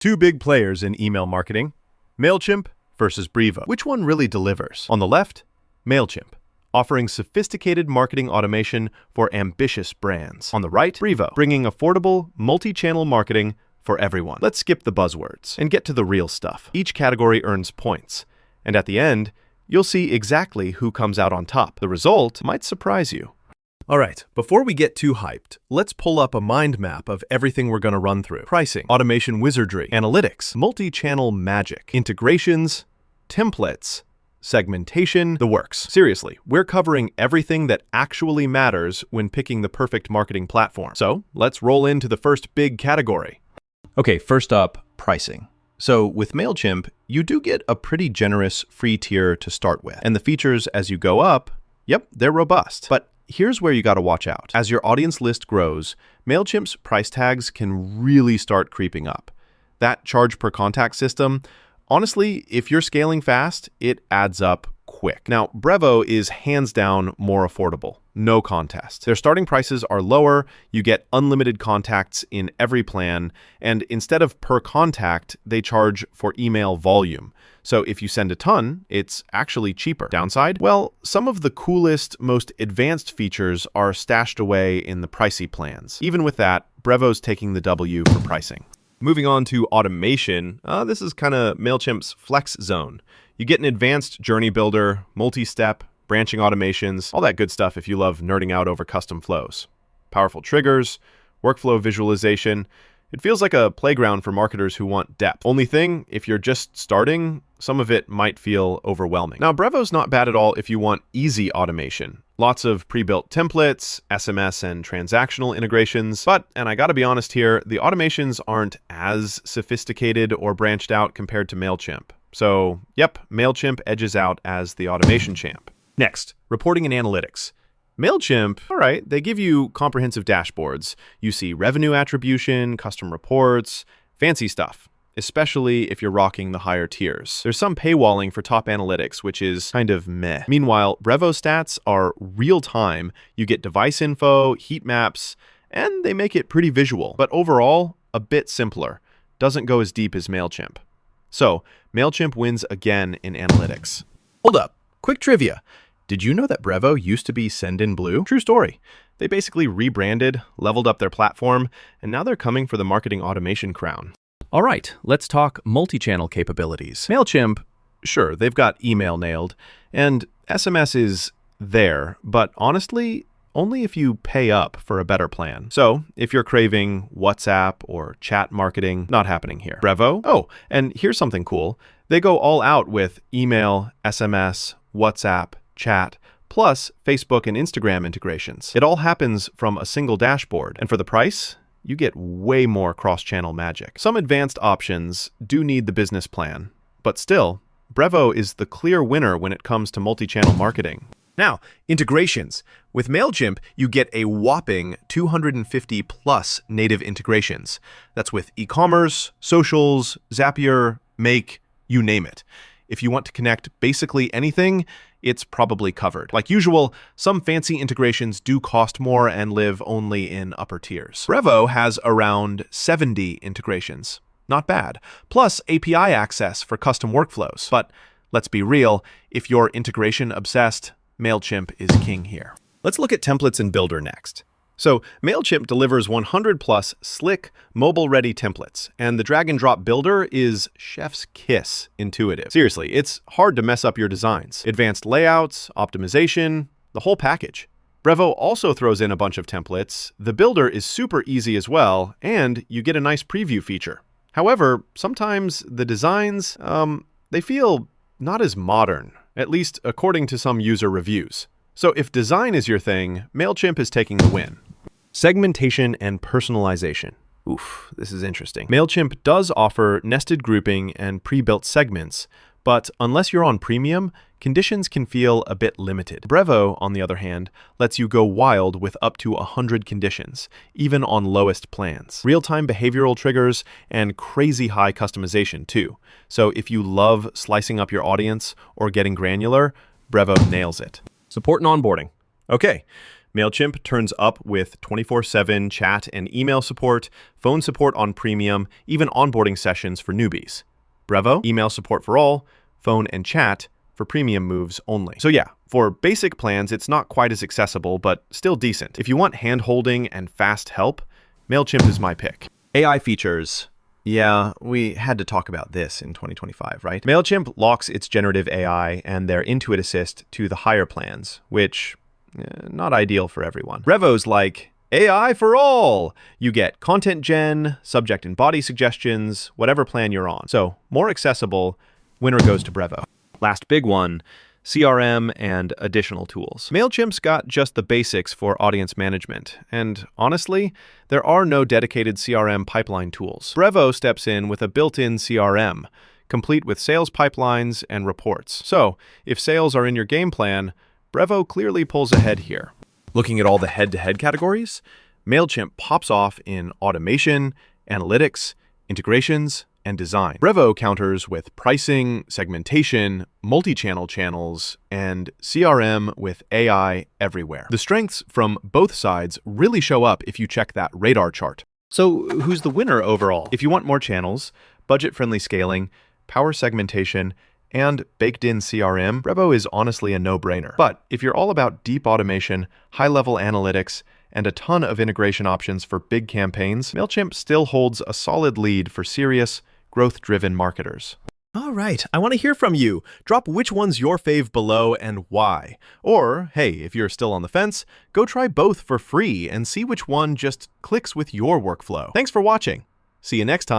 Two big players in email marketing, Mailchimp versus Brevo. Which one really delivers? On the left, Mailchimp, offering sophisticated marketing automation for ambitious brands. On the right, Brevo, bringing affordable, multi-channel marketing for everyone. Let's skip the buzzwords and get to the real stuff. Each category earns points, and at the end, you'll see exactly who comes out on top. The result might surprise you. All right, before we get too hyped, let's pull up a mind map of everything we're going to run through. Pricing, automation wizardry, analytics, multi-channel magic, integrations, templates, segmentation, the works. Seriously, we're covering everything that actually matters when picking the perfect marketing platform. So let's roll into the first big category. Okay, first up, pricing. So with Mailchimp, you do get a pretty generous free tier to start with. And the features as you go up, yep, they're robust. But here's where you got to watch out. As your audience list grows, Mailchimp's price tags can really start creeping up. That charge per contact system, honestly, if you're scaling fast, it adds up quick. Now, Brevo is hands down more affordable. No contest. Their starting prices are lower, you get unlimited contacts in every plan, and instead of per contact, they charge for email volume. So if you send a ton, it's actually cheaper. Downside? Well, some of the coolest, most advanced features are stashed away in the pricey plans. Even with that, Brevo's taking the W for pricing. Moving on to automation, this is kind of Mailchimp's flex zone. You get an advanced journey builder, multi-step, branching automations, all that good stuff if you love nerding out over custom flows. Powerful triggers, workflow visualization. It feels like a playground for marketers who want depth. Only thing, if you're just starting, some of it might feel overwhelming. Now, Brevo's not bad at all if you want easy automation. Lots of pre-built templates, SMS and transactional integrations, but, and I gotta be honest here, the automations aren't as sophisticated or branched out compared to Mailchimp. So, yep, Mailchimp edges out as the automation champ. Next, reporting and analytics. Mailchimp, all right, they give you comprehensive dashboards. You see revenue attribution, custom reports, fancy stuff, especially if you're rocking the higher tiers. There's some paywalling for top analytics, which is kind of meh. Meanwhile, Brevo stats are real-time. You get device info, heat maps, and they make it pretty visual, but overall, a bit simpler. Doesn't go as deep as Mailchimp. So, Mailchimp wins again in analytics. Hold up, quick trivia. Did you know that Brevo used to be Sendinblue? True story. They basically rebranded, leveled up their platform, and now they're coming for the marketing automation crown. All right, let's talk multi-channel capabilities. Mailchimp, sure, they've got email nailed, and SMS is there, but honestly, only if you pay up for a better plan. So, if you're craving WhatsApp or chat marketing, not happening here. Brevo? Oh, and here's something cool. They go all out with email, SMS, WhatsApp, chat, plus Facebook and Instagram integrations. It all happens from a single dashboard, and for the price, you get way more cross-channel magic. Some advanced options do need the business plan, but still, Brevo is the clear winner when it comes to multi-channel marketing. Now, integrations. With Mailchimp, you get a whopping 250 plus native integrations. That's with e-commerce, socials, Zapier, Make, you name it. If you want to connect basically anything, it's probably covered. Like usual, some fancy integrations do cost more and live only in upper tiers. Brevo has around 70 integrations. Not bad. Plus API access for custom workflows. But let's be real, if you're integration obsessed, Mailchimp is king here. Let's look at templates and Builder next. So Mailchimp delivers 100 plus slick, mobile-ready templates, and the drag-and-drop builder is chef's kiss intuitive. Seriously, it's hard to mess up your designs. Advanced layouts, optimization, the whole package. Brevo also throws in a bunch of templates. The builder is super easy as well, and you get a nice preview feature. However, sometimes the designs, they feel not as modern, at least according to some user reviews. So if design is your thing, Mailchimp is taking the win. Segmentation and personalization. Oof, this is interesting. Mailchimp does offer nested grouping and pre-built segments, but unless you're on premium, conditions can feel a bit limited. Brevo, on the other hand, lets you go wild with up to 100 conditions, even on lowest plans. Real-time behavioral triggers and crazy high customization too. So if you love slicing up your audience or getting granular, Brevo nails it. Support and onboarding. Okay, Mailchimp turns up with 24/7 chat and email support, phone support on premium, even onboarding sessions for newbies. Brevo, email support for all, phone and chat for premium moves only. So yeah, for basic plans, it's not quite as accessible, but still decent. If you want hand-holding and fast help, Mailchimp is my pick. AI features. Yeah, we had to talk about this in 2025, right? Mailchimp locks its generative AI and their Intuit Assist to the higher plans, which not ideal for everyone. Brevo's like AI for all. You get content gen, subject and body suggestions, whatever plan you're on. So more accessible, winner goes to Brevo. Last big one, CRM and additional tools. Mailchimp's got just the basics for audience management, and honestly, there are no dedicated CRM pipeline tools. Brevo steps in with a built-in CRM, complete with sales pipelines and reports. So, if sales are in your game plan, Brevo clearly pulls ahead here. Looking at all the head-to-head categories, Mailchimp pops off in automation, analytics, integrations, and design. Brevo counters with pricing, segmentation, multi-channel channels, and CRM with AI everywhere. The strengths from both sides really show up if you check that radar chart. So who's the winner overall? If you want more channels, budget-friendly scaling, power segmentation, and baked-in CRM, Brevo is honestly a no-brainer. But if you're all about deep automation, high-level analytics, and a ton of integration options for big campaigns, Mailchimp still holds a solid lead for serious, growth-driven marketers. All right, I want to hear from you. Drop which one's your fave below and why. Or, hey, if you're still on the fence, go try both for free and see which one just clicks with your workflow. Thanks for watching. See you next time.